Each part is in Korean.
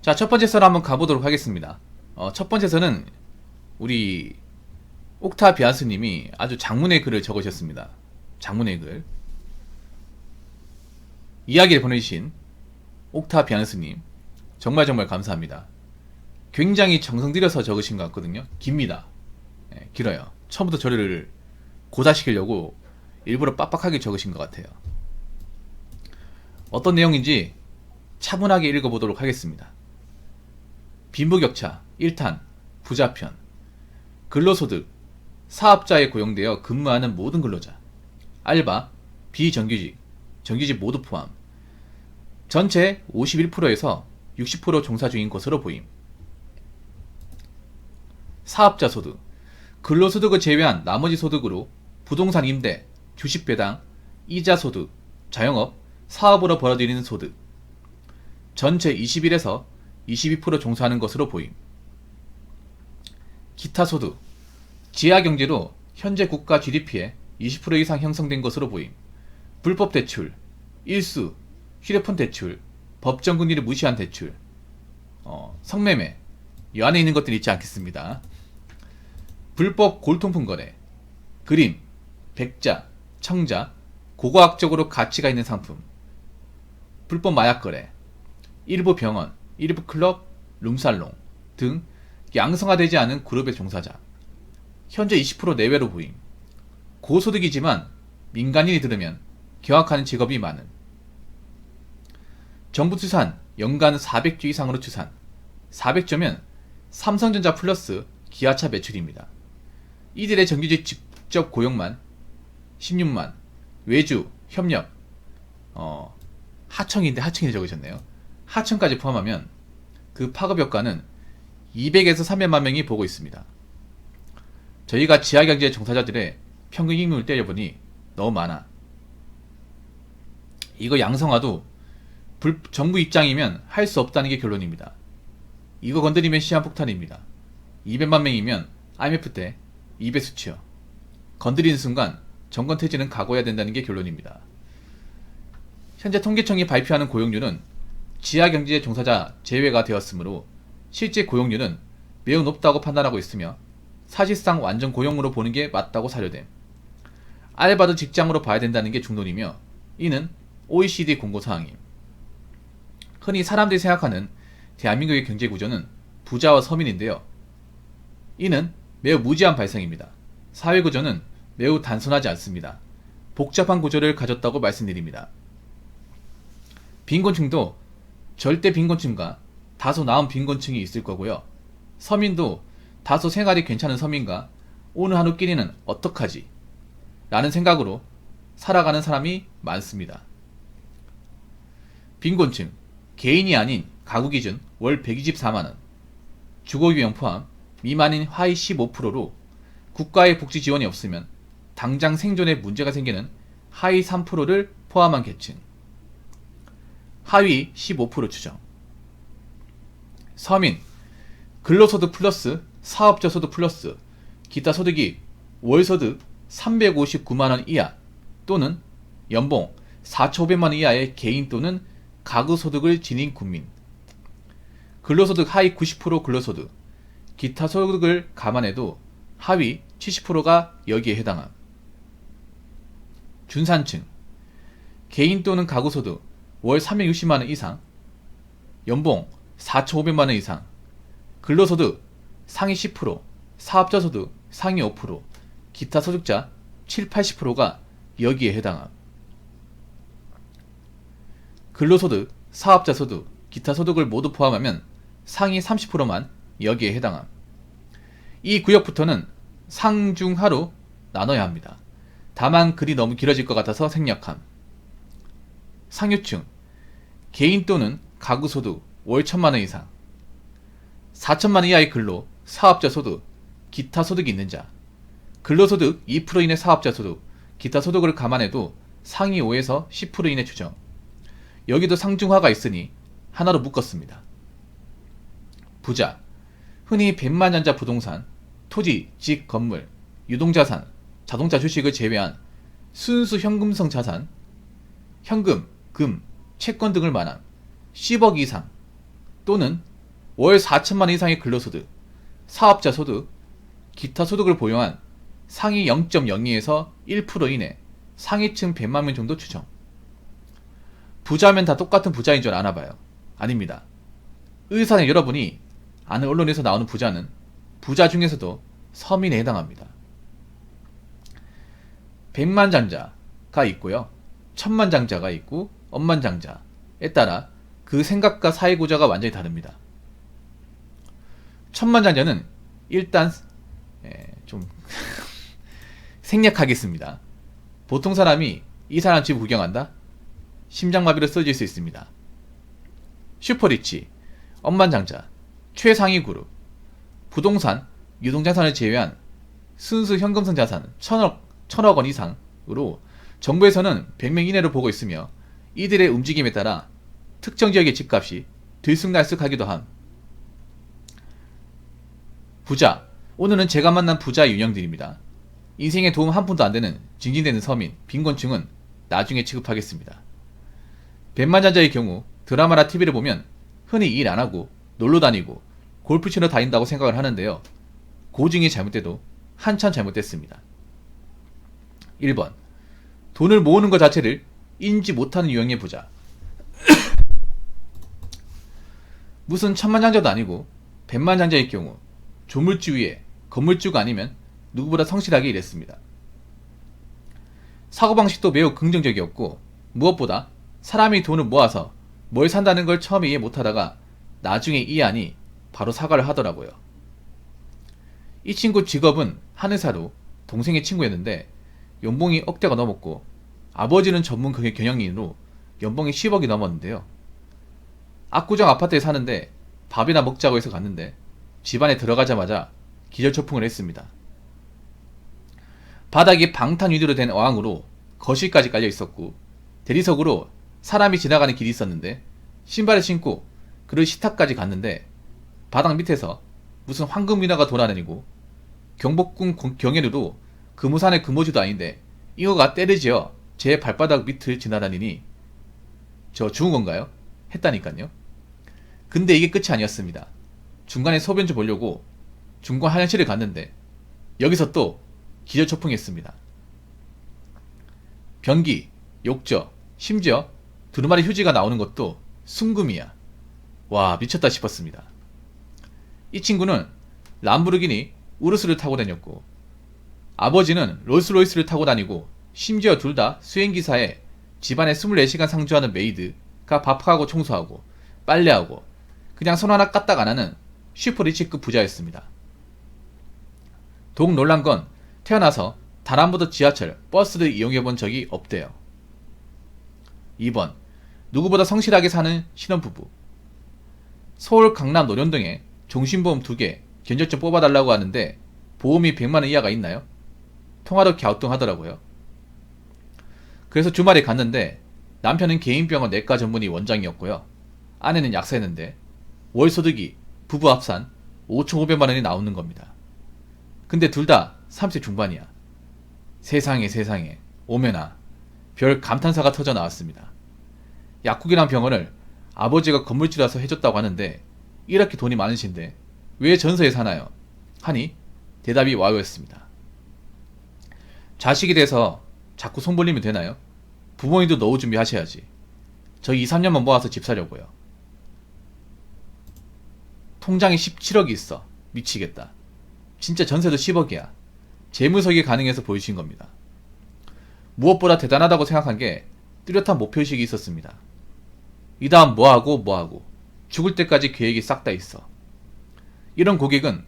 자, 첫 번째 썰 한번 가보도록 하겠습니다. 첫 번째 썰은 우리 옥타비아스님이 아주 장문의 글을 적으셨습니다. 장문의 글. 이야기를 보내주신 옥타비아스님, 정말 감사합니다. 굉장히 정성 들여서 적으신 것 같거든요. 깁니다. 네, 길어요. 처음부터 저를 고사시키려고 일부러 빡빡하게 적으신 것 같아요. 어떤 내용인지 차분하게 읽어보도록 하겠습니다. 빈부격차 1탄 부자편. 근로소득 사업자에 고용되어 근무하는 모든 근로자, 알바, 비정규직, 정규직 모두 포함 전체 51%에서 60% 종사 중인 것으로 보임. 사업자 소득 근로소득을 제외한 나머지 소득으로 부동산 임대, 주식 배당, 이자 소득, 자영업, 사업으로 벌어들이는 소득 전체 21에서 22% 종사하는 것으로 보임. 기타 소득 지하경제로 현재 국가 GDP의 20% 이상 형성된 것으로 보임. 불법 대출, 일수, 휴대폰 대출, 법정 금리를 무시한 대출, 성매매, 이 안에 있는 것들이 있지 않겠습니다. 불법 골통품 거래, 그림, 백자, 청자, 고고학적으로 가치가 있는 상품, 불법 마약 거래, 일부 병원, 일부 클럽, 룸살롱 등 양성화되지 않은 그룹의 종사자 현재 20% 내외로 보임. 고소득이지만 민간인이 들으면 경악하는 직업이 많은. 정부 추산 연간 400조 이상으로 추산. 400조면 삼성전자 플러스 기아차 매출입니다. 이들의 정규직 직접 고용만 16만, 외주, 협력, 하청인데 하청이 적으셨네요. 하청까지 포함하면 그 파급 효과는 200에서 300만 명이 보고 있습니다. 저희가 지하경제 종사자들의 평균 임금을 때려보니 너무 많아. 이거 양성화도 정부 입장이면 할 수 없다는 게 결론입니다. 이거 건드리면 시한폭탄입니다. 200만 명이면 IMF 때 2배수치요. 건드리는 순간 정권퇴진은 각오해야 된다는 게 결론입니다. 현재 통계청이 발표하는 고용률은 지하경제 종사자 제외가 되었으므로 실제 고용률은 매우 높다고 판단하고 있으며 사실상 완전 고용으로 보는 게 맞다고 사료됨. 알바도 직장으로 봐야 된다는 게 중론이며 이는 OECD 공고사항임. 흔히 사람들이 생각하는 대한민국의 경제구조는 부자와 서민인데요. 이는 매우 무지한 발상입니다. 사회구조는 매우 단순하지 않습니다. 복잡한 구조를 가졌다고 말씀드립니다. 빈곤층도 절대 빈곤층과 다소 나은 빈곤층이 있을 거고요. 서민도 다소 생활이 괜찮은 서민과 오늘 하루 끼니는 어떡하지? 라는 생각으로 살아가는 사람이 많습니다. 빈곤층, 개인이 아닌 가구 기준 월 124만원, 주거유형 포함 미만인 하위 15%로 국가의 복지 지원이 없으면 당장 생존에 문제가 생기는 하위 3%를 포함한 계층. 하위 15% 추정. 서민, 근로소득 플러스 사업자 소득 플러스 기타 소득이 월소득 359만원 이하 또는 연봉 4,500만원 이하의 개인 또는 가구 소득을 지닌 국민. 근로소득 하위 90% 근로소득, 기타 소득을 감안해도 하위 70%가 여기에 해당함. 중산층, 개인 또는 가구 소득 월 360만원 이상, 연봉 4,500만원 이상, 근로소득 상위 10%, 사업자 소득 상위 5%, 기타 소득자 7, 80%가 여기에 해당함. 근로소득, 사업자 소득, 기타 소득을 모두 포함하면 상위 30%만 여기에 해당함. 이 구역부터는 상중하로 나눠야 합니다. 다만 글이 너무 길어질 것 같아서 생략함. 상류층, 개인 또는 가구 소득 월 1,000만원 이상, 4,000만원 이하의 근로, 사업자 소득, 기타 소득이 있는 자, 근로소득 2% 이내 사업자 소득, 기타 소득을 감안해도 상위 5에서 10% 이내 추정. 여기도 상중하가 있으니 하나로 묶었습니다. 부자, 흔히 백만연자 부동산, 토지, 집, 건물, 유동자산, 자동차 주식을 제외한 순수 현금성 자산, 현금, 금, 채권 등을 말한 10억 이상 또는 월 4천만 원 이상의 근로소득, 사업자 소득, 기타 소득을 보유한 상위 0.02에서 1% 이내 상위층 100만 명 정도 추정. 부자면 다 똑같은 부자인 줄 아나봐요. 아닙니다. 의사는 여러분이 아는 언론에서 나오는 부자는 부자 중에서도 서민에 해당합니다. 백만장자가 있고요. 천만장자가 있고 억만장자에 따라 그 생각과 사회구조가 완전히 다릅니다. 천만장자는 일단 좀 생략하겠습니다. 보통 사람이 이 사람 집 구경한다? 심장마비로 쓰러질 수 있습니다. 슈퍼리치, 억만장자, 최상위 그룹, 부동산, 유동자산을 제외한 순수 현금성 자산 1000억 원 이상으로 정부에서는 100명 이내로 보고 있으며 이들의 움직임에 따라 특정 지역의 집값이 들쑥날쑥하기도 함. 부자, 오늘은 제가 만난 부자 유형들입니다. 인생에 도움 한 푼도 안 되는 징징대는 서민, 빈곤층은 나중에 취급하겠습니다. 백만장자의 경우 드라마나 TV를 보면 흔히 일 안하고 놀러 다니고 골프 치러 다닌다고 생각을 하는데요. 고증이 잘못돼도 한참 잘못됐습니다. 1번. 돈을 모으는 것 자체를 인지 못하는 유형의 부자. 무슨 천만장자도 아니고 백만장자의 경우 조물주 위에 건물주가 아니면 누구보다 성실하게 일했습니다. 사고방식도 매우 긍정적이었고 무엇보다 사람이 돈을 모아서 뭘 산다는 걸 처음에 이해 못하다가 나중에 이해하니 바로 사과를 하더라고요. 이 친구 직업은 한의사로 동생의 친구였는데 연봉이 억대가 넘었고 아버지는 전문 경영인으로 연봉이 10억이 넘었는데요. 압구정 아파트에 사는데 밥이나 먹자고 해서 갔는데 집안에 들어가자마자 기절초풍을 했습니다. 바닥이 방탄 유리로 된 어항으로 거실까지 깔려 있었고 대리석으로 사람이 지나가는 길이 있었는데 신발을 신고 그를 식탁까지 갔는데 바닥 밑에서 무슨 황금민화가 돌아다니고 경복궁 경회로도 금우산의 금오지도 아닌데 이거가 때리지어 제 발바닥 밑을 지나다니니 저 죽은 건가요? 했다니까요. 근데 이게 끝이 아니었습니다. 중간에 소변 좀 보려고 중간 화장실을 갔는데 여기서 또 기절초풍했습니다. 변기, 욕조, 심지어 두루마리 휴지가 나오는 것도 순금이야. 와, 미쳤다 싶었습니다. 이 친구는 람보르기니 우르스를 타고 다녔고 아버지는 롤스로이스를 타고 다니고 심지어 둘 다 수행기사에 집안에 24시간 상주하는 메이드가 밥하고 청소하고 빨래하고 그냥 손 하나 까딱 안 하는 슈퍼리치급 부자였습니다. 더욱 놀란 건 태어나서 단 한 번도 지하철, 버스를 이용해본 적이 없대요. 2번. 누구보다 성실하게 사는 신혼부부. 서울 강남 논현동에 종신보험 2개 견적좀 뽑아달라고 하는데 보험이 100만원 이하가 있나요? 통화도 갸우뚱하더라고요. 그래서 주말에 갔는데 남편은 개인병원 내과 전문의 원장이었고요. 아내는 약사였는데 월소득이 부부 합산 5,500만원이 나오는 겁니다. 근데 둘 다 30대 중반이야. 세상에 오메나 별 감탄사가 터져 나왔습니다. 약국이란 병원을 아버지가 건물주라서 해줬다고 하는데 이렇게 돈이 많으신데 왜 전세에 사나요? 하니 대답이 와우였습니다. 자식이 돼서 자꾸 손 벌리면 되나요? 부모님도 노후 준비하셔야지. 저 2, 3년만 모아서 집 사려고요. 통장에 17억이 있어. 미치겠다. 진짜 전세도 10억이야. 재무석이 가능해서 보여주신 겁니다. 무엇보다 대단하다고 생각한 게 뚜렷한 목표의식이 있었습니다. 이 다음 뭐하고 죽을 때까지 계획이 싹 다 있어. 이런 고객은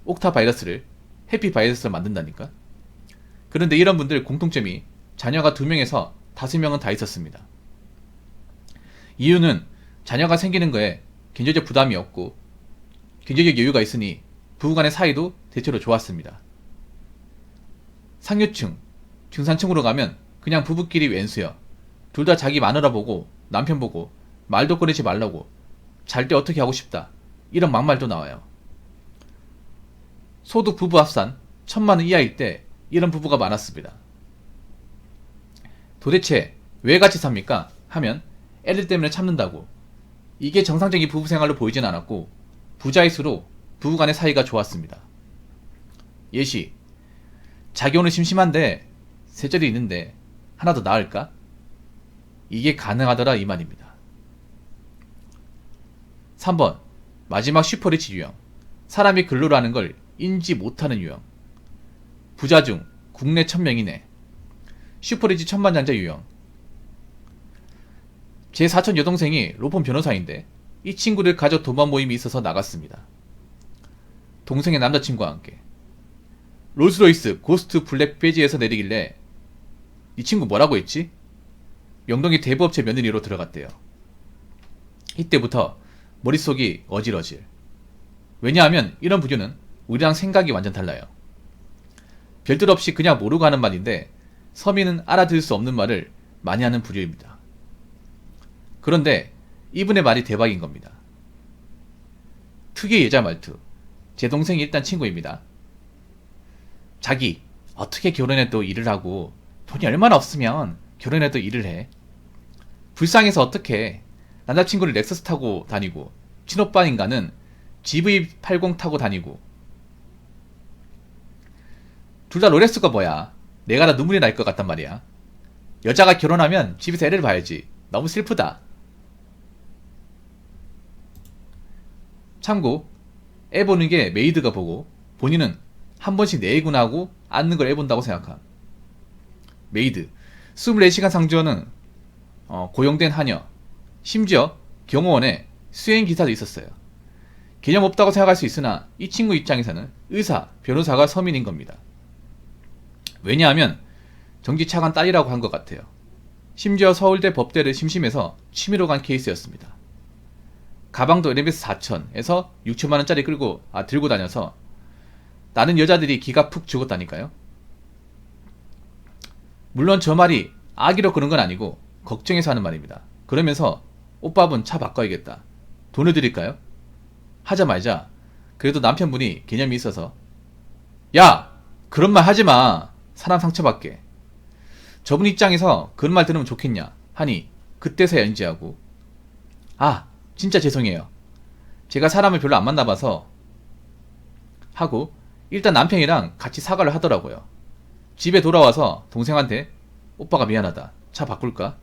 옥타바이러스를 해피바이러스를 만든다니까. 그런데 이런 분들 공통점이 자녀가 2명에서 5명은 다 있었습니다. 이유는 자녀가 생기는 거에 경제적 부담이 없고 경제적 여유가 있으니 부부간의 사이도 대체로 좋았습니다. 상류층, 중산층으로 가면 그냥 부부끼리 왼수여. 둘 다 자기 마누라 보고 남편 보고 말도 꺼내지 말라고 잘 때 어떻게 하고 싶다 이런 막말도 나와요. 소득 부부 합산 1000만원 이하일 때 이런 부부가 많았습니다. 도대체 왜 같이 삽니까? 하면 애들 때문에 참는다고. 이게 정상적인 부부 생활로 보이진 않았고 부자일수록 부부간의 사이가 좋았습니다. 예시, 자기 오늘 심심한데 셋째도 있는데 하나 더 낳을까? 이게 가능하더라 이 말입니다. 3번, 마지막 슈퍼리치 유형. 사람이 근로라는 걸 인지 못하는 유형. 부자 중 국내 1000명이네. 슈퍼리치 천만장자 유형. 제 사촌 여동생이 로펌 변호사인데 이 친구를 가족 도반 모임이 있어서 나갔습니다. 동생의 남자친구와 함께. 롤스로이스 고스트 블랙 배지에서 내리길래 이 친구 뭐라고 했지? 명동의 대부업체 며느리로 들어갔대요. 이때부터 머릿속이 어질어질. 왜냐하면 이런 부류는 우리랑 생각이 완전 달라요. 별뜻 없이 그냥 모르고 하는 말인데 서민은 알아들을 수 없는 말을 많이 하는 부류입니다. 그런데 이분의 말이 대박인 겁니다. 특유의 여자 말투. 제 동생이 일단 친구입니다. 자기 어떻게 결혼해도 일을 하고 돈이 얼마나 없으면 결혼해도 일을 해. 불쌍해서 어떻게 남자친구를 렉서스 타고 다니고 친오빠 인간은 GV80 타고 다니고. 둘 다 롤렉스가 뭐야. 내가 다 눈물이 날 것 같단 말이야. 여자가 결혼하면 집에서 애를 봐야지. 너무 슬프다. 참고 애 보는 게 메이드가 보고 본인은 한 번씩 내구나 하고 앉는 걸 애 본다고 생각함. 메이드 24시간 상주하는 고용된 하녀. 심지어 경호원에 수행기사도 있었어요. 개념 없다고 생각할 수 있으나 이 친구 입장에서는 의사, 변호사가 서민인 겁니다. 왜냐하면 정기차관 딸이라고 한 것 같아요. 심지어 서울대 법대를 심심해서 취미로 간 케이스였습니다. 가방도 LMS 4000에서 6천만원짜리 들고 다녀서 나는 여자들이 기가 푹 죽었다니까요. 물론 저 말이 악의로 그런 건 아니고 걱정해서 하는 말입니다. 그러면서 오빠분 차 바꿔야겠다. 돈을 드릴까요? 하자마자 그래도 남편분이 개념이 있어서 야! 그런 말 하지마. 사람 상처받게. 저분 입장에서 그런 말 들으면 좋겠냐 하니 그때서야 인지하고 아 진짜 죄송해요. 제가 사람을 별로 안 만나봐서 하고 일단 남편이랑 같이 사과를 하더라고요. 집에 돌아와서 동생한테 오빠가 미안하다. 차 바꿀까?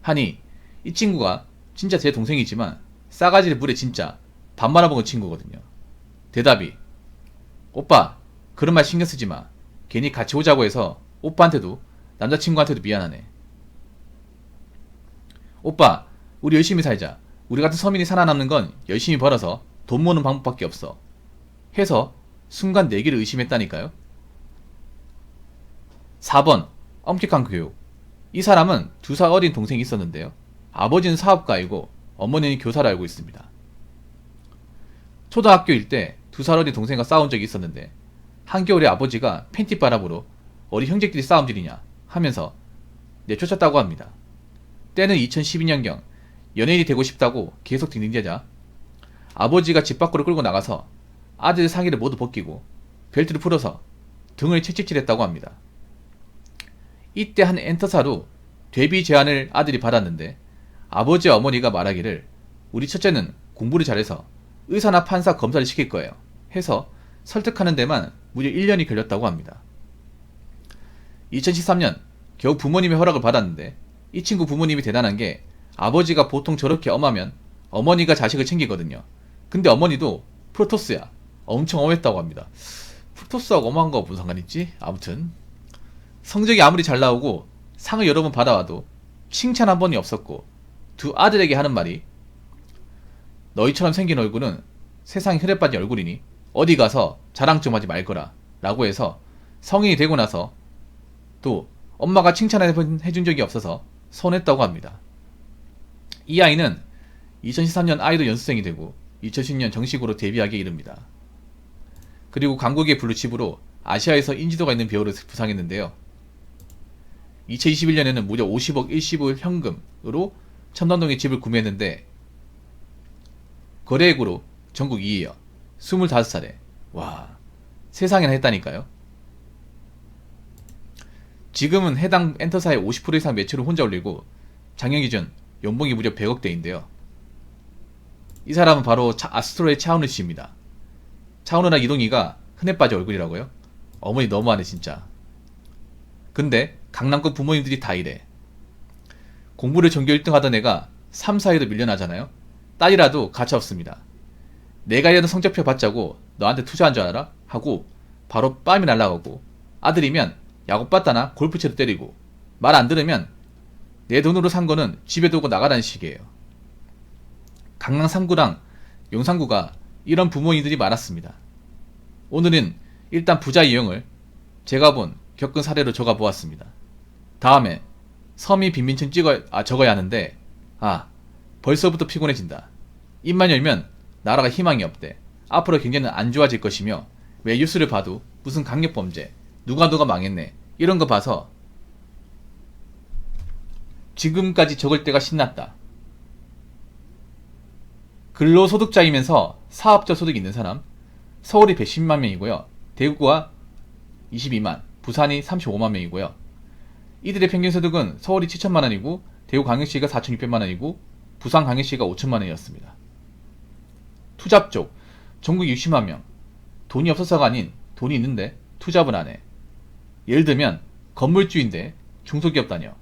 하니 이 친구가 진짜 제 동생이지만 싸가지를 물에 진짜 밥 말아먹은 친구거든요. 대답이 오빠 그런 말 신경 쓰지 마. 괜히 같이 오자고 해서 오빠한테도 남자친구한테도 미안하네. 오빠 우리 열심히 살자. 우리 같은 서민이 살아남는 건 열심히 벌어서 돈 모으는 방법밖에 없어. 해서 순간 내기를 의심했다니까요. 4번 엄격한 교육. 이 사람은 2살 어린 동생이 있었는데요. 아버지는 사업가이고 어머니는 교사를 알고 있습니다. 초등학교일 때 2살 어린 동생과 싸운 적이 있었는데 한겨울에 아버지가 팬티 바람으로 어린 형제끼리 싸움질이냐 하면서 내쫓았다고 합니다. 때는 2012년경 연예인이 되고 싶다고 계속 딩딩대자 아버지가 집 밖으로 끌고 나가서 아들 상의를 모두 벗기고 벨트를 풀어서 등을 채찍질했다고 합니다. 이때 한 엔터사로 데뷔 제안을 아들이 받았는데 아버지와 어머니가 말하기를 우리 첫째는 공부를 잘해서 의사나 판사 검사를 시킬 거예요 해서 설득하는 데만 무려 1년이 걸렸다고 합니다. 2013년 겨우 부모님의 허락을 받았는데 이 친구 부모님이 대단한 게 아버지가 보통 저렇게 엄하면 어머니가 자식을 챙기거든요. 근데 어머니도 프로토스야. 엄청 엄했다고 합니다. 프로토스하고 엄한 거 무슨 상관있지? 아무튼 성적이 아무리 잘 나오고 상을 여러 번 받아와도 칭찬 한 번이 없었고 두 아들에게 하는 말이 너희처럼 생긴 얼굴은 세상에 흐려 빠진 얼굴이니 어디 가서 자랑 좀 하지 말거라 라고 해서 성인이 되고 나서 또 엄마가 칭찬해준 적이 없어서 서운했다고 합니다. 이 아이는 2013년 아이돌 연습생이 되고 2010년 정식으로 데뷔하기에 이릅니다. 그리고 강국의 블루칩으로 아시아에서 인지도가 있는 배우를 부상했는데요. 2021년에는 무려 50억 일시불 현금으로 첨단동에 집을 구매했는데 거래액으로 전국 2위에요. 25살에. 와, 세상에나 했다니까요. 지금은 해당 엔터사의 50% 이상 매출을 혼자 올리고 작년 기준 연봉이 무려 100억대인데요. 이 사람은 바로 아스트로의 차은우 씨입니다. 차은우랑 이동희가 흔해 빠진 얼굴이라고요? 어머니 너무하네 진짜. 근데 강남권 부모님들이 다 이래. 공부를 전교 1등 하던 애가 3, 4위로 밀려나잖아요. 딸이라도 가차 없습니다. 내가 이래도 성적표 받자고 너한테 투자한 줄 알아? 하고 바로 빰이 날라가고, 아들이면 야구 빠따나 골프채로 때리고, 말 안 들으면 내 돈으로 산 거는 집에 두고 나가라는 식이에요. 강남 3구랑 용산구가 이런 부모님들이 많았습니다. 오늘은 일단 부자 이형을 제가 겪은 사례로 적어 보았습니다. 다음에 서미 빈민층 적어야 하는데, 벌써부터 피곤해진다. 입만 열면 나라가 희망이 없대. 앞으로 경제는 안 좋아질 것이며, 왜 뉴스를 봐도 무슨 강력범죄, 누가 망했네, 이런 거 봐서 지금까지 적을 때가 신났다. 근로소득자이면서 사업자 소득이 있는 사람, 서울이 110만 명이고요. 대구가 22만, 부산이 35만 명이고요. 이들의 평균 소득은 서울이 7천만 원이고 대구광역시가 4,600만 원이고 부산광역시가 5천만 원이었습니다. 투잡 쪽 전국 60만 명. 돈이 없어서가 아닌 돈이 있는데 투잡은 안 해. 예를 들면 건물주인데 중소기업다녀.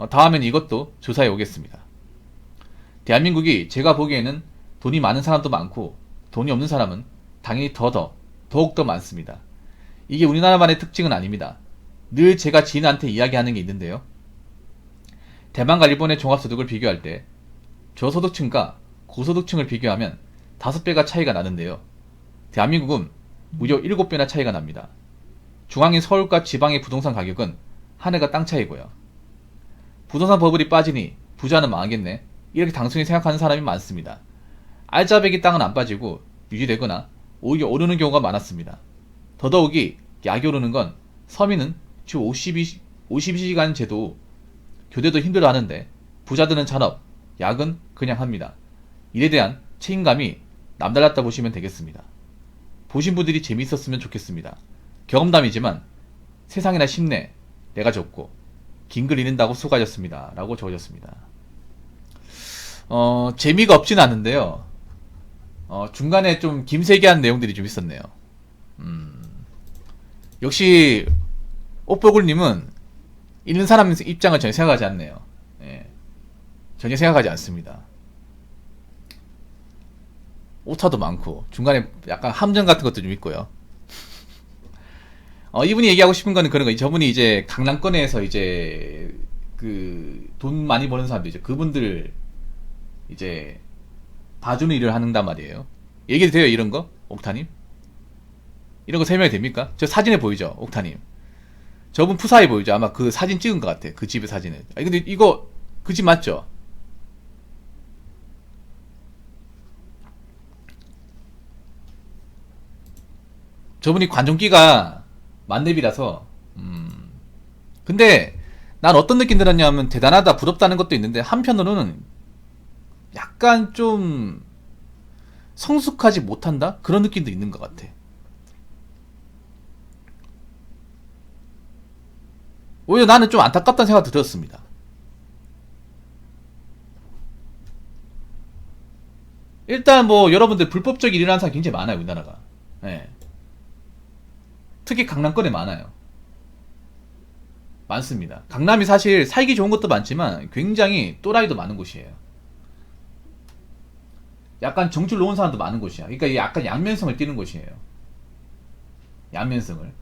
다음엔 이것도 조사해 오겠습니다. 대한민국이 제가 보기에는 돈이 많은 사람도 많고 돈이 없는 사람은 당연히 더욱더 많습니다. 이게 우리나라만의 특징은 아닙니다. 늘 제가 지인한테 이야기하는 게 있는데요. 대만과 일본의 종합소득을 비교할 때 저소득층과 고소득층을 비교하면 5배가 차이가 나는데요. 대한민국은 무려 7배나 차이가 납니다. 중앙인 서울과 지방의 부동산 가격은 하늘과 땅 차이고요. 부동산 버블이 빠지니 부자는 망하겠네, 이렇게 단순히 생각하는 사람이 많습니다. 알짜배기 땅은 안 빠지고 유지되거나 오히려 오르는 경우가 많았습니다. 더더욱이 약이 오르는 건 서민은 주 52시간 제도 교대도 힘들어하는데 부자들은 잔업, 야근 그냥 합니다. 일에 대한 책임감이 남달랐다 보시면 되겠습니다. 보신 분들이 재미있었으면 좋겠습니다. 경험담이지만 세상이나 쉽네, 내가 졌고 긴 글 읽는다고 수고하셨습니다 라고 적어졌습니다. 재미가 없진 않은데요. 중간에 좀 김세기한 내용들이 좀 있었네요. 역시 옷보글님은 읽는 사람 입장을 전혀 생각하지 않네요. 예. 전혀 생각하지 않습니다. 오타도 많고 중간에 약간 함정 같은 것도 좀 있고요. 이분이 얘기하고 싶은 거는 그런 거. 저분이 이제 강남권에서 이제 그 돈 많이 버는 사람들, 이제 그분들 이제 봐주는 일을 한단 말이에요. 얘기도 돼요, 이런 거? 옥타님? 이런 거 설명이 됩니까? 저 사진에 보이죠, 옥타님? 저분 푸사에 보이죠? 아마 그 사진 찍은 것 같아, 그 집의 사진을. 근데 이거 그 집 맞죠? 저분이 관종기가 만렙이라서. 근데 난 어떤 느낌 들었냐면 대단하다, 부럽다는 것도 있는데 한편으로는 약간 좀 성숙하지 못한다? 그런 느낌도 있는 것 같아. 오히려 나는 좀 안타깝다는 생각도 들었습니다. 일단 뭐 여러분들 불법적 일이라는 사람 굉장히 많아요, 우리나라가. 예. 특히 강남권에 많아요. 많습니다. 강남이 사실 살기 좋은 것도 많지만 굉장히 또라이도 많은 곳이에요. 약간 정줄 놓은 사람도 많은 곳이야. 그러니까 약간 양면성을 띠는 곳이에요. 양면성을.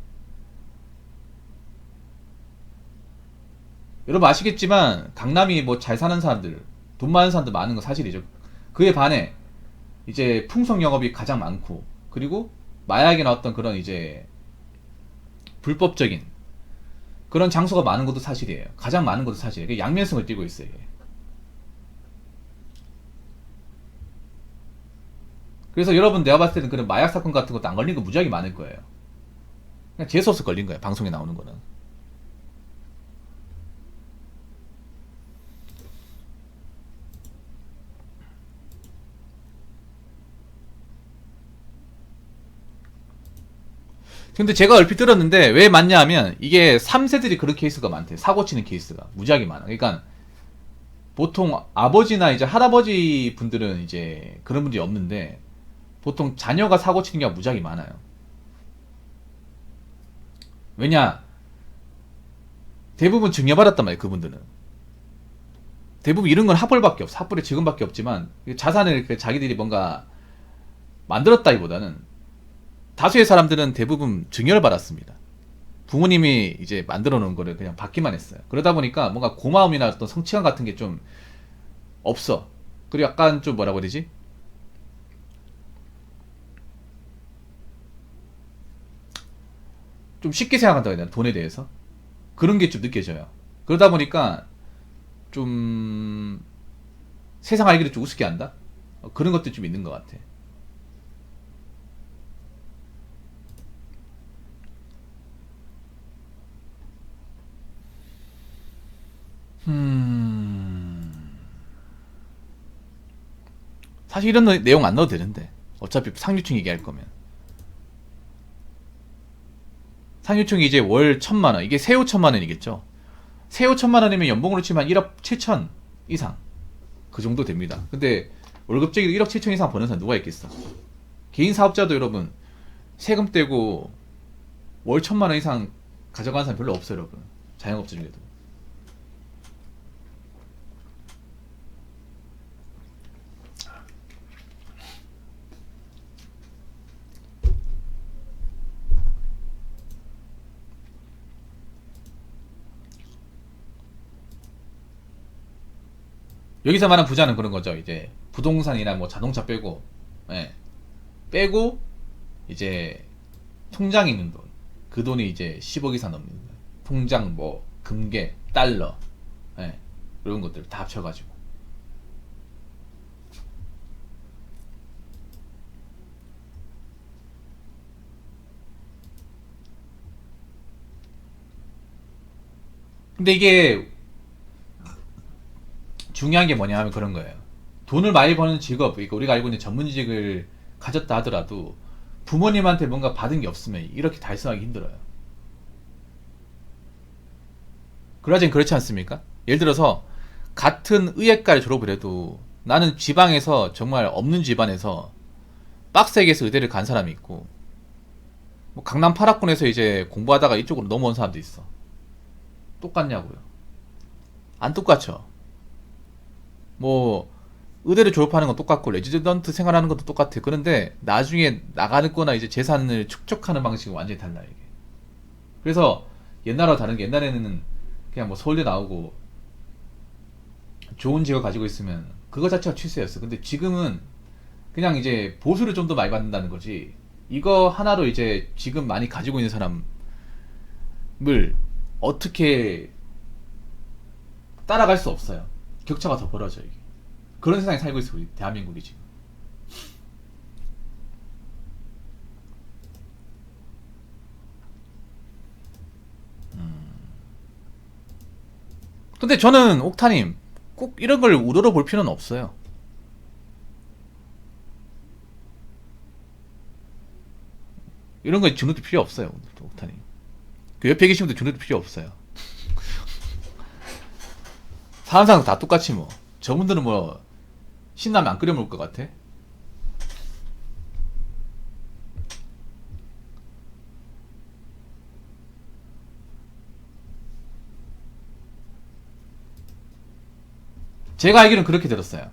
여러분 아시겠지만 강남이 뭐 잘 사는 사람들, 돈 많은 사람들 많은 건 사실이죠. 그에 반해 이제 풍속 영업이 가장 많고, 그리고 마약이나 어떤 그런 이제 불법적인 그런 장소가 많은 것도 사실이에요. 가장 많은 것도 사실이에요. 양면성을 띠고 있어요. 이게. 그래서 여러분 내가 봤을 때는 그런 마약 사건 같은 것도 안 걸린 거 무지하게 많을 거예요. 그냥 재수없어 걸린 거예요, 방송에 나오는 거는. 근데 제가 얼핏 들었는데 왜 많냐 하면 이게 3세들이 그런 케이스가 많대. 사고 치는 케이스가 무지하게 많아. 그러니까 보통 아버지나 이제 할아버지 분들은 이제 그런 문제 없는데 보통 자녀가 사고 치는 경우가 무지하게 많아요. 왜냐? 대부분 증여받았단 말이에요, 그분들은. 대부분 이런 건 합벌밖에 없어. 합벌의 지금밖에 없지만 자산을 자기들이 뭔가 만들었다기보다는 다수의 사람들은 대부분 증여를 받았습니다. 부모님이 이제 만들어 놓은 거를 그냥 받기만 했어요. 그러다 보니까 뭔가 고마움이나 어떤 성취감 같은 게 좀 없어. 그리고 약간 좀 뭐라고 해야 되지? 좀 쉽게 생각한다고 해야 되나? 돈에 대해서. 그런 게 좀 느껴져요. 그러다 보니까 좀 세상 알기를 좀 우습게 한다? 그런 것도 좀 있는 것 같아. 사실 이런 내용 안 넣어도 되는데 어차피 상류층 얘기할 거면 상류층이 이제 월 1,000만원 이게 세후 1,000만원이겠죠. 세후 1,000만원이면 연봉으로 치면 1억 7천 이상 그 정도 됩니다. 근데 월급쟁이도 1억 7천 이상 버는 사람 누가 있겠어. 개인 사업자도 여러분 세금 떼고 월 1,000만원 이상 가져가는 사람 별로 없어요 여러분. 자영업자 중에도. 여기서 말하는 부자는 그런 거죠. 이제 부동산이나 뭐 자동차 빼고, 예. 빼고 이제 통장에 있는 돈, 그 돈이 이제 10억 이상 넘는 돈. 통장 뭐 금괴, 달러, 예. 이런 것들 다 합쳐가지고. 근데 이게 중요한 게 뭐냐 하면 그런 거예요. 돈을 많이 버는 직업, 그러니까 우리가 알고 있는 전문직을 가졌다 하더라도 부모님한테 뭔가 받은 게 없으면 이렇게 달성하기 힘들어요. 그러진 그렇지 않습니까? 예를 들어서 같은 의예과를 졸업을 해도 나는 지방에서 정말 없는 집안에서 빡세게 해서 의대를 간 사람이 있고 뭐 강남 8학군에서 이제 공부하다가 이쪽으로 넘어온 사람도 있어. 똑같냐고요? 안 똑같죠. 뭐 의대를 졸업하는 건 똑같고 레지던트 생활하는 것도 똑같아. 그런데 나중에 나가는 거나 이제 재산을 축적하는 방식이 완전히 달라요 이게. 그래서 옛날하고 다른 게 옛날에는 그냥 뭐 서울대 나오고 좋은 직업 가지고 있으면 그거 자체가 출세였어. 근데 지금은 그냥 이제 보수를 좀 더 많이 받는다는 거지. 이거 하나로 이제 지금 많이 가지고 있는 사람을 어떻게 따라갈 수 없어요. 격차가 더 벌어져 이게. 그런 세상에 살고 있어 우리 대한민국이 지금. 근데 저는 옥타님 꼭 이런 걸 우러러 볼 필요는 없어요. 이런 거 주눅도 필요 없어요 옥타님. 그 옆에 계신 분들 주눅도 필요 없어요. 사람상 다 똑같이 뭐. 저분들은 뭐 신라면 안 끓여 먹을 것 같아? 제가 알기로는 그렇게 들었어요.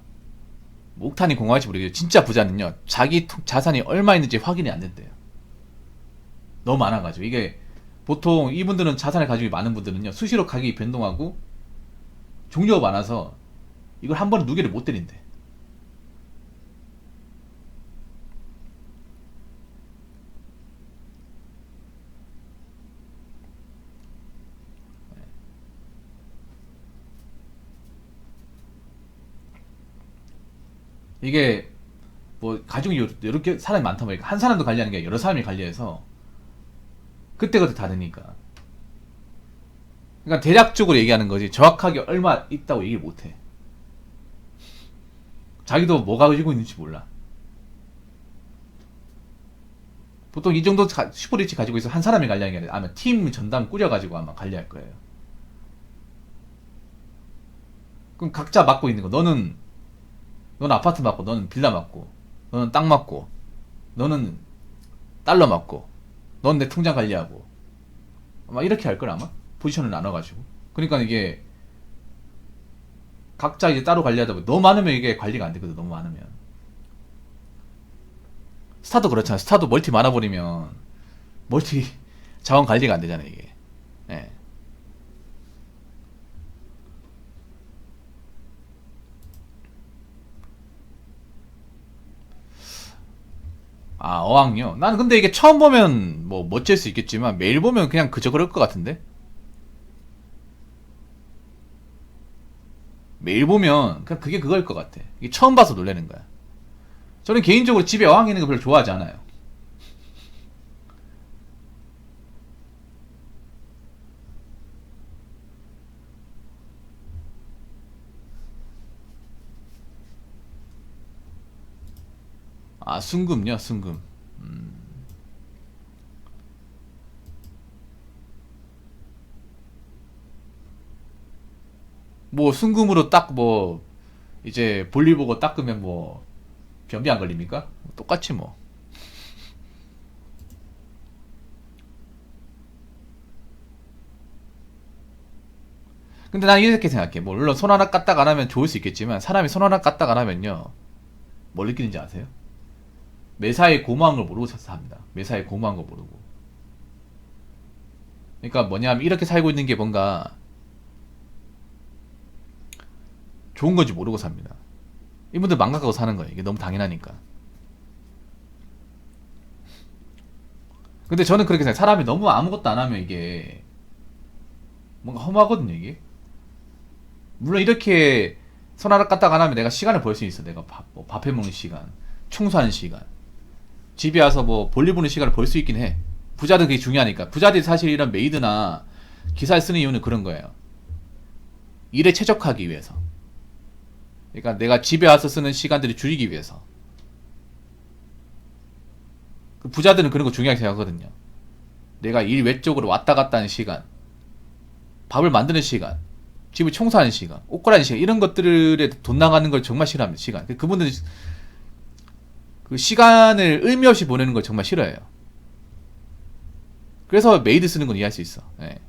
뭐 옥탄이 공화할지 모르겠어요. 진짜 부자는요 자기 자산이 얼마 있는지 확인이 안 된대요. 너무 많아가지고. 이게 보통 이분들은 자산을 가지고 많은 분들은요 수시로 가격이 변동하고 종류가 많아서 이걸 한 번에 누계를 못 때린대. 이게 뭐 가족이 여러 개 사람이 많다 보니까 한 사람도 관리하는 게 여러 사람이 관리해서 그때그때 다르니까. 그러니까 대략적으로 얘기하는 거지 정확하게 얼마 있다고 얘기를 못해. 자기도 뭐가 가지고 있는지 몰라. 보통 이 정도 슈퍼리치 가지고 있어 한 사람이 관리하는 게 아니라 아마 팀 전담 꾸려가지고 아마 관리할 거예요. 그럼 각자 맡고 있는 거. 너는 아파트 맡고, 너는 빌라 맡고, 너는 땅 맡고, 너는 달러 맡고, 넌 내 통장 관리하고. 아마 이렇게 할 걸 아마? 포지션을 나눠가지고. 그러니까 이게 각자 이제 따로 관리하다 보면 너무 많으면 이게 관리가 안 되거든. 너무 많으면. 스타도 그렇잖아. 스타도 멀티 많아버리면 멀티 자원 관리가 안 되잖아 이게. 예. 아, 어학요? 나는 근데 이게 처음 보면 뭐 멋질 수 있겠지만 매일 보면 그냥 그저 그럴 것 같은데? 매일 보면 그냥 그게 그거일 것 같아. 이게 처음 봐서 놀라는 거야. 저는 개인적으로 집에 어항 있는 거 별로 좋아하지 않아요. 아, 순금요? 순금. 뭐 순금으로 딱 뭐 이제 볼일 보고 닦으면 뭐 변비 안 걸립니까? 똑같이 뭐. 근데 난 이렇게 생각해. 뭐 물론 손 하나 까딱 안 하면 좋을 수 있겠지만 사람이 손 하나 까딱 안 하면요. 뭘 느끼는지 아세요? 매사에 고마운 걸 모르고 합니다. 매사에 고마운 걸 모르고. 그러니까 뭐냐면 이렇게 살고 있는 게 뭔가 좋은 건지 모르고 삽니다. 이분들 망각하고 사는 거예요. 이게 너무 당연하니까. 근데 저는 그렇게 생각해요. 사람이 너무 아무것도 안 하면 이게 뭔가 허무하거든요, 이게. 물론 이렇게 손 하나 까딱 안 하면 내가 시간을 벌 수 있어. 내가 밥 해먹는 시간, 청소하는 시간, 집에 와서 뭐 볼일 보는 시간을 벌 수 있긴 해. 부자들 그게 중요하니까. 부자들이 사실 이런 메이드나 기사를 쓰는 이유는 그런 거예요. 일에 최적화하기 위해서. 그러니까 내가 집에 와서 쓰는 시간들을 줄이기 위해서. 그 부자들은 그런 거 중요하게 생각하거든요. 내가 일 외적으로 왔다 갔다 하는 시간, 밥을 만드는 시간, 집을 청소하는 시간, 옷 갈아입는 시간, 이런 것들에 돈 나가는 걸 정말 싫어합니다. 시간. 그분들은 그 시간을 의미 없이 보내는 걸 정말 싫어해요. 그래서 메이드 쓰는 건 이해할 수 있어. 예.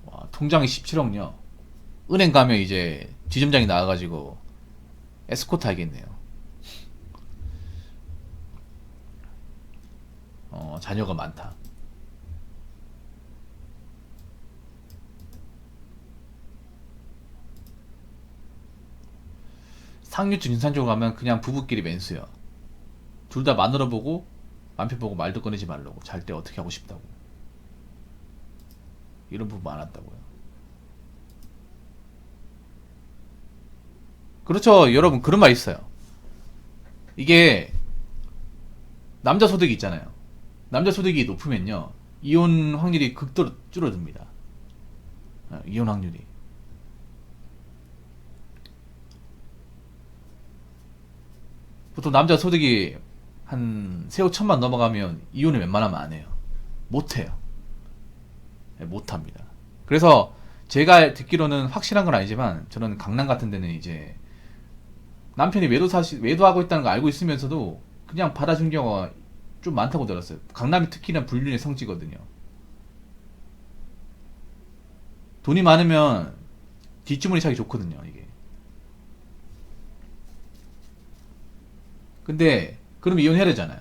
와, 통장이 17억요. 은행 가면 이제 지점장이 나와가지고 에스코트 하겠네요. 자녀가 많다. 상류층 인산적으로 가면 그냥 부부끼리 맨수요. 둘 다 마누라 보고 남편 보고 말도 꺼내지 말라고. 잘 때 어떻게 하고 싶다고. 이런 부부 많았다고요. 그렇죠. 여러분 그런 말 있어요. 이게 남자 소득이 있잖아요. 남자 소득이 높으면요. 이혼 확률이 극도로 줄어듭니다. 이혼 확률이. 보통 남자 소득이 한 세후 천만 넘어가면 이혼을 웬만하면 안 해요. 못 해요. 못 합니다. 그래서 제가 듣기로는 확실한 건 아니지만 저는 강남 같은 데는 이제 남편이 외도하고 있다는 거 알고 있으면서도 그냥 받아준 경우가 좀 많다고 들었어요. 강남이 특히나 불륜의 성지거든요. 돈이 많으면 뒷주머니 차기 좋거든요, 이게. 근데 그럼 이혼해야 되잖아요.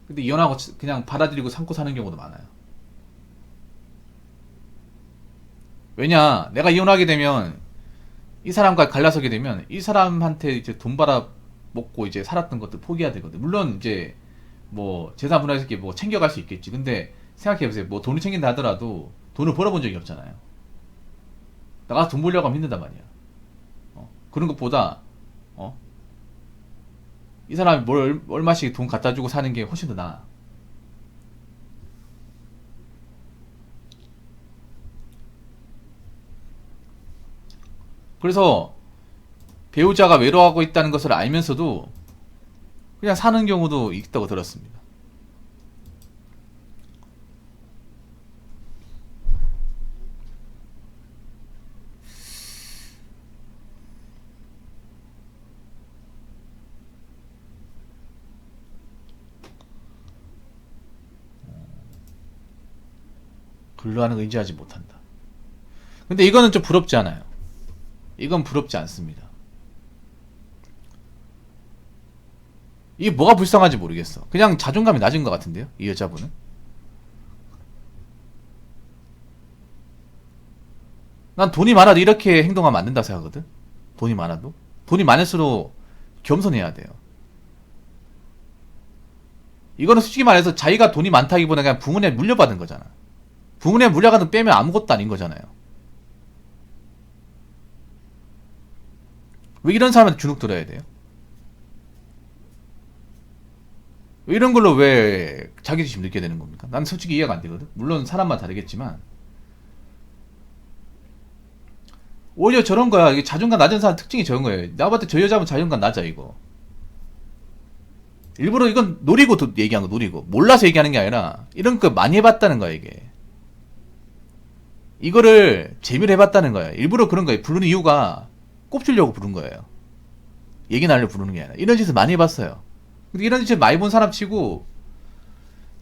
근데 이혼하고 그냥 받아들이고 삼고 사는 경우도 많아요. 왜냐, 내가 이혼하게 되면 이 사람과 갈라서게 되면 이 사람한테 이제 돈 받아 먹고 이제 살았던 것들 포기해야 되거든. 물론 이제 뭐 재산 분할해서 이렇게 뭐 챙겨갈 수 있겠지. 근데 생각해보세요. 뭐 돈을 챙긴다 하더라도 돈을 벌어본 적이 없잖아요. 나가서 돈 벌려고 하면 힘들단 말이야. 그런 것보다 어? 이 사람이 얼마씩 돈 갖다 주고 사는 게 훨씬 더 나아. 그래서 배우자가 외로워하고 있다는 것을 알면서도 그냥 사는 경우도 있다고 들었습니다. 근로하는 의지하지 못한다. 근데 이거는 좀 부럽지 않아요. 이건 부럽지 않습니다. 이게 뭐가 불쌍한지 모르겠어. 그냥 자존감이 낮은 것 같은데요, 이 여자분은. 난 돈이 많아도 이렇게 행동하면 안 된다 생각하거든. 돈이 많아도. 돈이 많을수록 겸손해야 돼요. 이거는 솔직히 말해서 자기가 돈이 많다기보다 그냥 부모님 물려받은 거잖아. 부모님 물려받은 빼면 아무것도 아닌 거잖아요. 왜 이런 사람한테 주눅 들어야 돼요? 이런 걸로 왜 자기주심 느끼게 되는 겁니까? 난 솔직히 이해가 안 되거든. 물론 사람마다 다르겠지만 오히려 저런 거야. 이게 자존감 낮은 사람 특징이 저런 거예요. 나 봤을 때 저 여자분 자존감 낮아 이거. 일부러 이건 노리고 얘기한 거 노리고 몰라서 얘기하는 게 아니라 이런 거 많이 해봤다는 거야 이게. 이거를 재미로 해봤다는 거야. 일부러 그런 거예요. 부르는 이유가 꼽주려고 부른 거예요. 얘기 나려고 부르는 게 아니라 이런 짓을 많이 해봤어요. 근데 이런 짓을 많이 본 사람 치고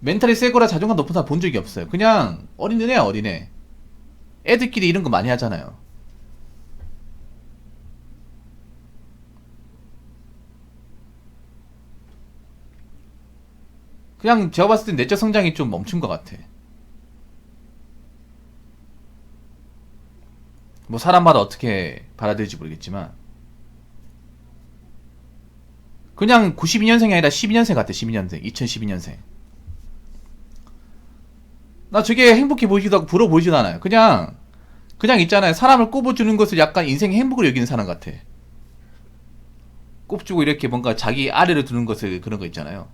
멘탈이 세거나 자존감 높은 사람 본 적이 없어요. 그냥 어린애야 어린애. 애들끼리 이런 거 많이 하잖아요. 그냥 제가 봤을 땐 내적 성장이 좀 멈춘 것 같아. 뭐 사람마다 어떻게 받아들일지 모르겠지만 그냥 92년생이 아니라 12년생 같아. 12년생 2012년생. 나 저게 행복해 보이지도 않고 부러워 보이지도 않아요. 그냥 있잖아요. 사람을 꼽아주는 것을 약간 인생의 행복으로 여기는 사람 같아. 꼽주고 이렇게 뭔가 자기 아래로 두는 것을 그런 거 있잖아요.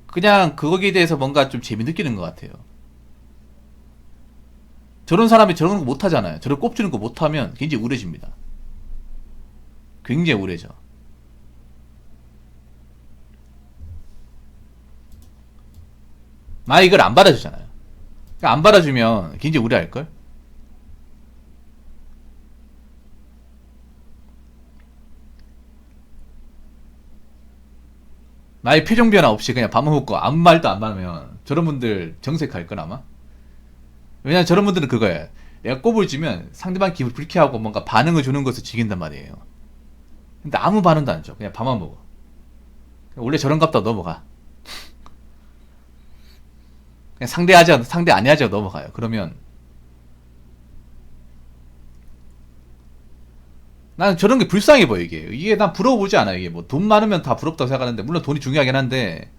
그냥 거기에 대해서 뭔가 좀 재미 느끼는 것 같아요. 저런 사람이 저런 거 못하잖아요. 저런 꼽주는 거 못하면 굉장히 우울해집니다. 굉장히 우울해져. 만약 이걸 안 받아주잖아요. 그러니까 안 받아주면 굉장히 우울해할걸? 나의 표정 변화 없이 그냥 밥만 먹고 아무 말도 안 하면 저런 분들 정색할걸 아마? 왜냐면 저런 분들은 그거예요. 내가 꼽을 주면 상대방 기분 불쾌하고 뭔가 반응을 주는 것을 즐긴단 말이에요. 근데 아무 반응도 안 줘. 그냥 밥만 먹어. 원래 저런 갑다 넘어가. 그냥 상대 아니하지 넘어가요. 그러면 나는 저런 게 불쌍해 보여 이게 난 부러워 보지 않아. 이게 뭐 돈 많으면 다 부럽다고 생각하는데 물론 돈이 중요하긴 한데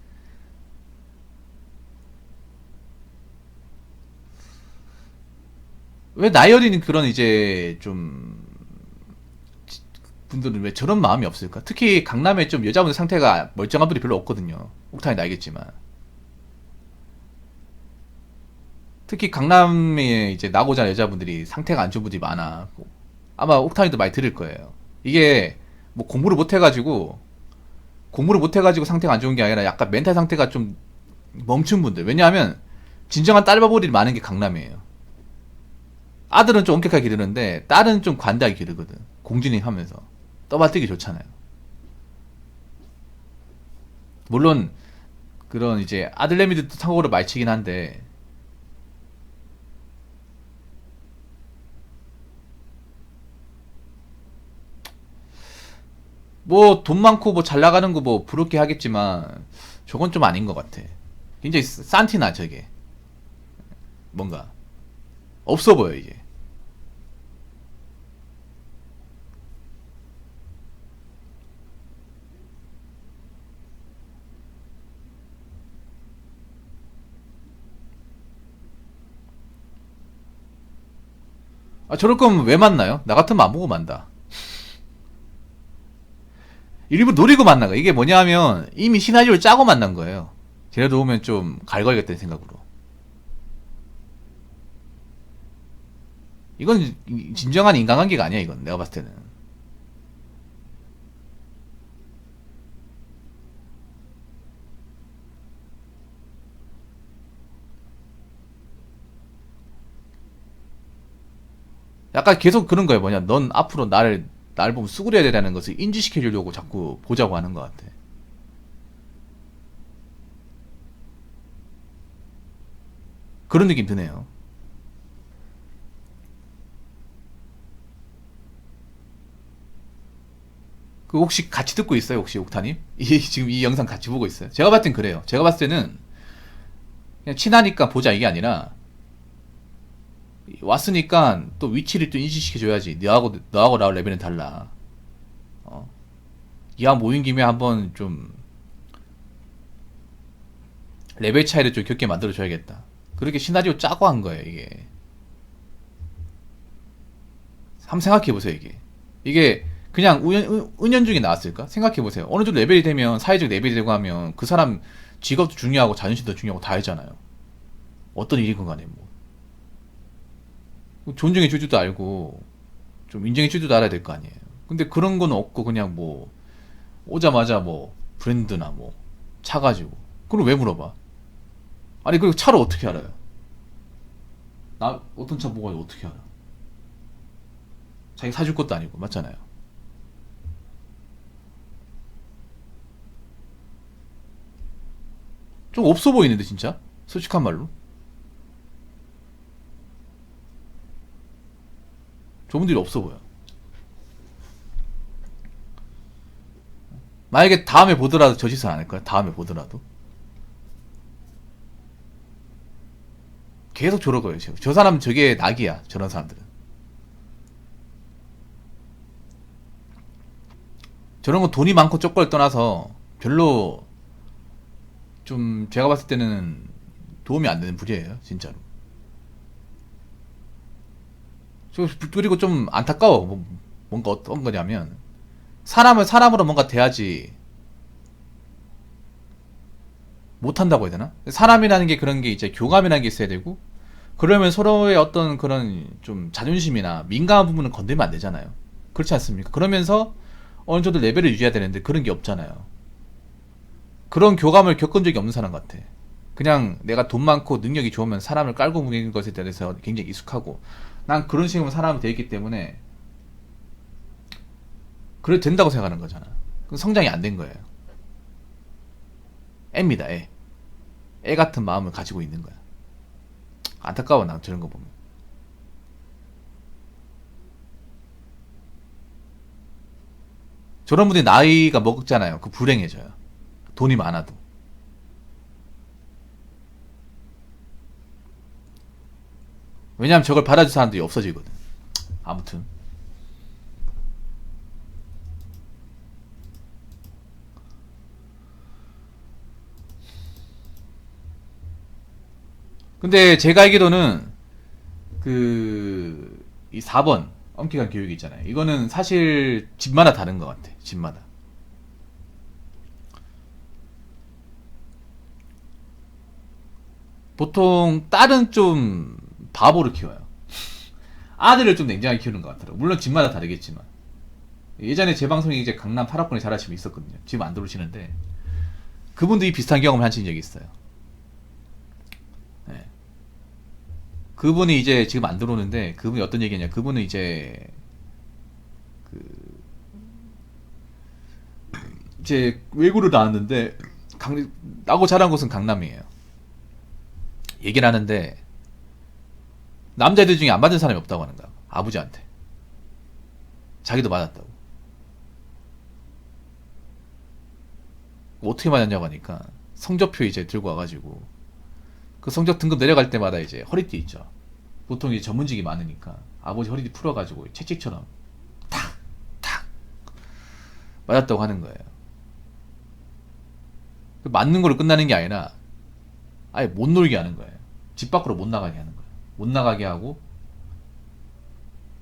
왜 나이 어린 그런 이제 좀 분들은 왜 저런 마음이 없을까? 특히 강남에 좀 여자분들 상태가 멀쩡한 분이 별로 없거든요. 옥타이는 알겠지만 특히 강남에 이제 나고자 하는 여자분들이 상태가 안 좋은 분들이 많아. 아마 옥타이도 많이 들을 거예요. 이게 뭐 공부를 못해가지고 상태가 안 좋은 게 아니라 약간 멘탈 상태가 좀 멈춘 분들. 왜냐하면 진정한 딸바보들이 많은 게 강남이에요. 아들은 좀 엄격하게 기르는데 딸은 좀 관대하게 기르거든. 공주님 하면서 떠받들기 좋잖아요. 물론 그런 이제 아들내미들도 상호를 많이 치긴 한데 뭐 돈 많고 뭐 잘 나가는 거 뭐 부럽게 하겠지만 저건 좀 아닌 것 같아. 굉장히 싼티나 저게 뭔가 없어 보여 이게. 아 저럴 거면 왜 만나요? 나 같으면 안 보고 만다. 일부 노리고 만난 거. 이게 뭐냐면 이미 시나리오를 짜고 만난 거예요. 쟤네도 오면 좀 갈거야겠다는 생각으로. 이건 진정한 인간관계가 아니야. 이건 내가 봤을 때는. 약간 계속 그런 거야. 뭐냐, 넌 앞으로 날 보면 수그려야 되라는 것을 인지시켜 주려고 자꾸 보자고 하는 것 같아. 그런 느낌 드네요. 그 혹시 같이 듣고 있어요? 혹시 옥타님? 지금 이 영상 같이 보고 있어요? 제가 봤을 땐 그래요. 제가 봤을 때는 그냥 친하니까 보자 이게 아니라 왔으니까 또 위치를 또 인지시켜줘야지. 너하고 나하고 레벨은 달라. 어? 야 모인 김에 한번 좀 레벨 차이를 좀 겪게 만들어줘야겠다. 그렇게 시나리오 짜고 한 거예요 이게. 한번 생각해보세요 이게. 이게 그냥 은연중에 나왔을까? 생각해보세요. 어느 정도 레벨이 되면 사회적 레벨이 되고 하면 그 사람 직업도 중요하고 자존심도 중요하고 다 알잖아요. 어떤 일이건 간에 뭐 존중해 주지도 알고 좀 인정해 주지도 알아야 될 거 아니에요. 근데 그런 건 없고 그냥 뭐 오자마자 뭐 브랜드나 뭐 차 가지고 그걸 왜 물어봐? 아니 그리고 차를 어떻게 알아요? 나 어떤 차 뭐가 어떻게 알아? 자기 사줄 것도 아니고 맞잖아요. 좀 없어 보이는데 진짜 솔직한 말로 저분들이 없어 보여. 만약에 다음에 보더라도 저 짓은 안 할 거야. 다음에 보더라도 계속 저럴 거예요. 저 사람 저게 낙이야. 저런 사람들은 저런 거 돈이 많고 적고를 떠나서 별로 좀 제가 봤을 때는 도움이 안 되는 부류예요. 진짜로. 그리고 좀 안타까워. 뭔가 어떤 거냐면 사람을 사람으로 뭔가 대하지 못한다고 해야 되나? 사람이라는 게 그런 게 이제 교감이라는 게 있어야 되고 그러면 서로의 어떤 그런 좀 자존심이나 민감한 부분은 건들면 안 되잖아요. 그렇지 않습니까? 그러면서 어느 정도 레벨을 유지해야 되는데 그런 게 없잖아요. 그런 교감을 겪은 적이 없는 사람 같아. 그냥 내가 돈 많고 능력이 좋으면 사람을 깔고 무는 것에 대해서 굉장히 익숙하고 난 그런 식으로 사람이 되어 있기 때문에 그래도 된다고 생각하는 거잖아. 그럼 성장이 안 된 거예요. 애입니다, 애. 애 같은 마음을 가지고 있는 거야. 안타까워, 난 저런 거 보면. 저런 분들이 나이가 먹잖아요. 그 불행해져요. 돈이 많아도. 왜냐면 저걸 받아줄 사람들이 없어지거든. 아무튼. 근데 제가 알기로는 그, 이 4번 엄격한 교육이 있잖아요. 이거는 사실 집마다 다른 것 같아. 집마다. 보통 딸은 좀 바보를 키워요. 아들을 좀 냉정하게 키우는 것 같더라고. 물론 집마다 다르겠지만. 예전에 제 방송에 이제 강남 8학번에 잘하시는 분 있었거든요. 지금 안 들어오시는데 그분도 이 비슷한 경험을 하신 적이 있어요. 네. 그분이 이제 지금 안 들어오는데 그분이 어떤 얘기냐? 그분은 이제 외국으로 나왔는데 나고 자란 곳은 강남이에요. 얘기를 하는데 남자들 중에 안 맞은 사람이 없다고 하는 거야. 아버지한테. 자기도 맞았다고. 어떻게 맞았냐고 하니까 성적표 이제 들고 와가지고 그 성적 등급 내려갈 때마다 이제 허리띠 있죠. 보통 이제 전문직이 많으니까 아버지 허리띠 풀어가지고 채찍처럼 탁! 탁! 맞았다고 하는 거예요. 맞는 걸로 끝나는 게 아니라 아예 못 놀게 하는 거예요. 집 밖으로 못 나가게 하는 거예요. 못 나가게 하고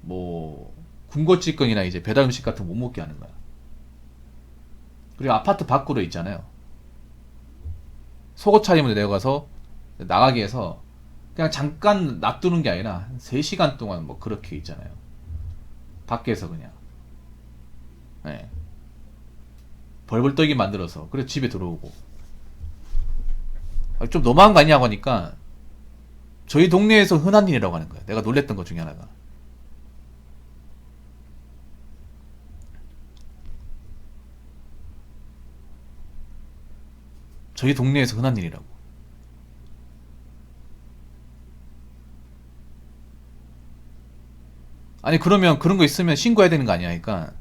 뭐 군것질건이나 이제 배달 음식 같은 거 못 먹게 하는 거야. 그리고 아파트 밖으로 있잖아요. 속옷 차림으로 내려가서 나가게 해서 그냥 잠깐 놔두는 게 아니라 한 3시간 동안 뭐 그렇게 있잖아요. 밖에서 그냥. 예. 벌벌 떨게 만들어서. 그래서 집에 들어오고. 좀 너무한 거 아니냐고 하니까 저희 동네에서 흔한 일이라고 하는 거예요. 내가 놀랬던 것 중에 하나가. 저희 동네에서 흔한 일이라고. 아니 그러면 그런 거 있으면 신고해야 되는 거 아니야. 그러니까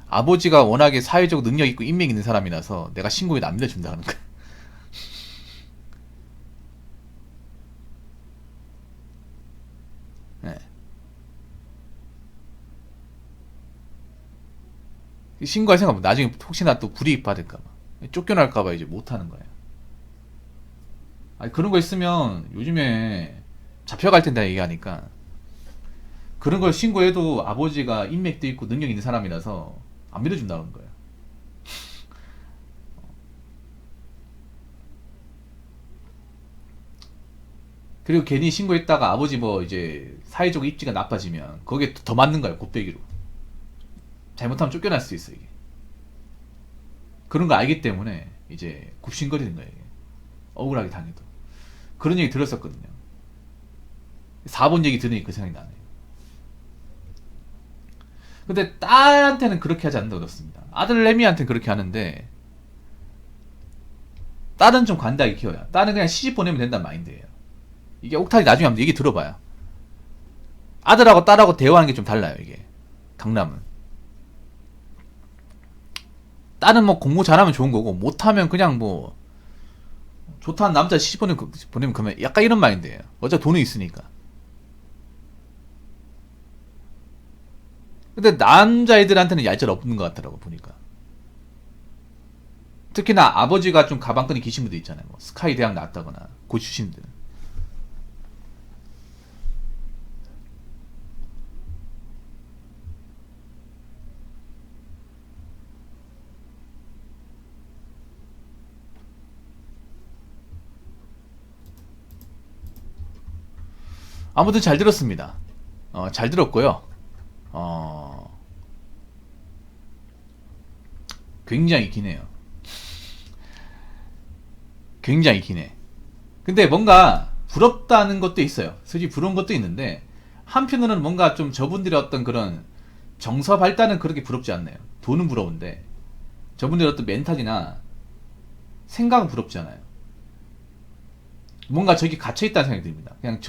아버지가 워낙에 사회적 능력 있고 인맥 있는 사람이라서 내가 신고해도 안 믿어준다는 거야. 네. 신고할 생각 없고 나중에 혹시나 또 불이익 받을까봐 쫓겨날까봐 이제 못하는 거예요. 아니 그런 거 있으면 요즘에 잡혀갈 텐데 얘기하니까 그런 걸 신고해도 아버지가 인맥도 있고 능력 있는 사람이라서 안 믿어준다는 거예요. 그리고 괜히 신고했다가 아버지 뭐 이제 사회적 입지가 나빠지면 거기에 더 맞는 거예요. 곱빼기로. 잘못하면 쫓겨날 수 있어 이게. 그런 거 알기 때문에 이제 굽신거리는 거예요. 이게. 억울하게 당해도. 그런 얘기 들었었거든요. 4번 얘기 들으니까 그 생각이 나네요. 근데 딸한테는 그렇게 하지 않는다고 들었습니다. 아들 레미한테는 그렇게 하는데 딸은 좀 관대하게 키워야. 딸은 그냥 시집 보내면 된다는 마인드예요. 이게 옥탈이 나중에 한번 얘기 들어봐요. 아들하고 딸하고 대화하는 게 좀 달라요 이게. 강남은. 딸은 뭐 공부 잘하면 좋은 거고 못하면 그냥 뭐 좋다는 남자 시집 보내면 그만. 약간 이런 마인드예요. 어차피 돈이 있으니까. 근데 남자애들한테는 얄짤 없는 것 같더라고 보니까. 특히나 아버지가 좀 가방끈이 기신 분들 있잖아요. 뭐 스카이 대학 나왔다거나 고 출신들. 아무튼 잘 들었습니다. 잘 들었고요. 어, 굉장히 기네요. 굉장히 기네. 근데 뭔가 부럽다는 것도 있어요. 솔직히 부러운 것도 있는데 한편으로는 뭔가 좀 저분들의 어떤 그런 정서 발달은 그렇게 부럽지 않네요. 돈은 부러운데 저분들의 어떤 멘탈이나 생각은 부럽지 않아요. 뭔가 저기 갇혀 있다는 생각이 듭니다. 그냥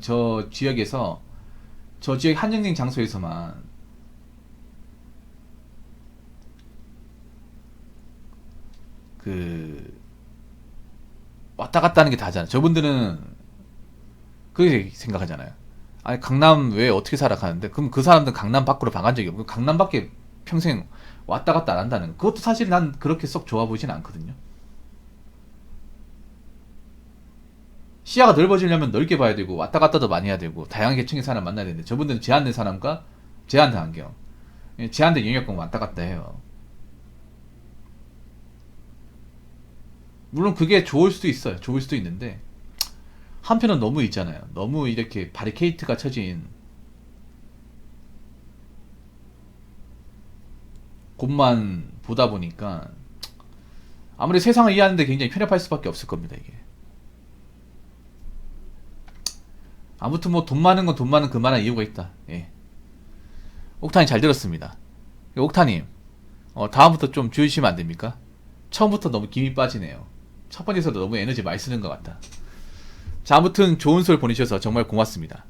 저 지역에서 저 지역 한정된 장소에서만 그 왔다 갔다 하는 게 다잖아요. 저분들은 그렇게 생각하잖아요. 아니 강남 왜 어떻게 살아가는데 그럼 그 사람들은 강남 밖으로 나간 적이 없고 강남 밖에 평생 왔다 갔다 안 한다는 거. 그것도 사실 난 그렇게 썩 좋아 보이진 않거든요. 시야가 넓어지려면 넓게 봐야 되고 왔다 갔다도 많이 해야 되고 다양한 계층의 사람 만나야 되는데 저분들은 제한된 사람과 제한된 환경, 제한된 영역권 왔다 갔다 해요. 물론 그게 좋을 수도 있어요. 좋을 수도 있는데 한편은 너무 있잖아요. 너무 이렇게 바리케이트가 쳐진 곳만 보다 보니까 아무리 세상을 이해하는데 굉장히 편협할 수밖에 없을 겁니다. 이게. 아무튼 뭐 돈 많은 건 돈 많은 그만한 이유가 있다. 예. 옥탄이 잘 들었습니다. 옥타님, 다음부터 좀 주의시면 안 됩니까? 처음부터 너무 김이 빠지네요. 첫 번째에서도 너무 에너지 많이 쓰는 것 같다. 자, 아무튼 좋은 설 보내주셔서 정말 고맙습니다.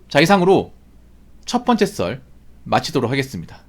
자, 이상으로 첫 번째 썰 마치도록 하겠습니다.